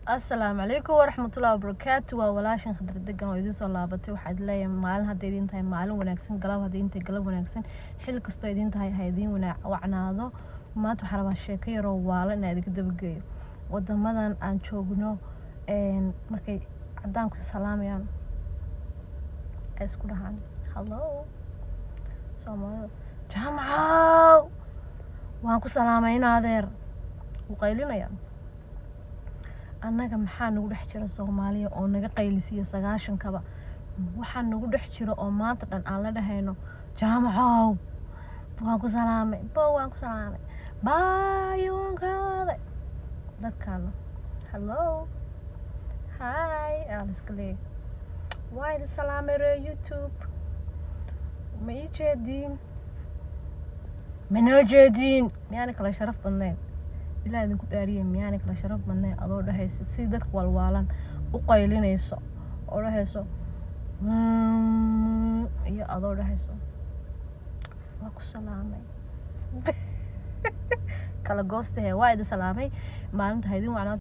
السلام عليكم ورحمة الله وبركاته وولاشن خضر دقن ويدو soo laabatay waxaad leeyahay maalin haday idin tahay maalin wanaagsan galab haday intay galab wanaagsan xil kasto idin tahay haydin wacnaado maanta waxa rabaa sheeko yar oo waala in aad iga dabageeyo wadamadan aan joogno markay cadaan ku salaamayaan ay isku dhahaan hello Soomaaliya jaamac waan ku salaamayna adeer u qaylinayaan annaga maxaa nagu dhex jira Soomaaliya oo naga qaylisiyo 90 kaba waxa nagu dhex jira oo maanta dhan aan la dhahayno jaamacow waan ku salaamay waan ku salaamay bye waan kaade dadkan hello hi aliskale why the salaamere YouTube ma ii jeedin miyaan kala sharaf badnayn ilaa idinku dhaariyay miyaan kala sharaf badnayn adoo dhahayso si dadka walwaalan u qaylinayso oo dhahayso iyo adoo dhahayso waa ku salaamay kala gooste waa idin salaamay maalinta haydin wacnaa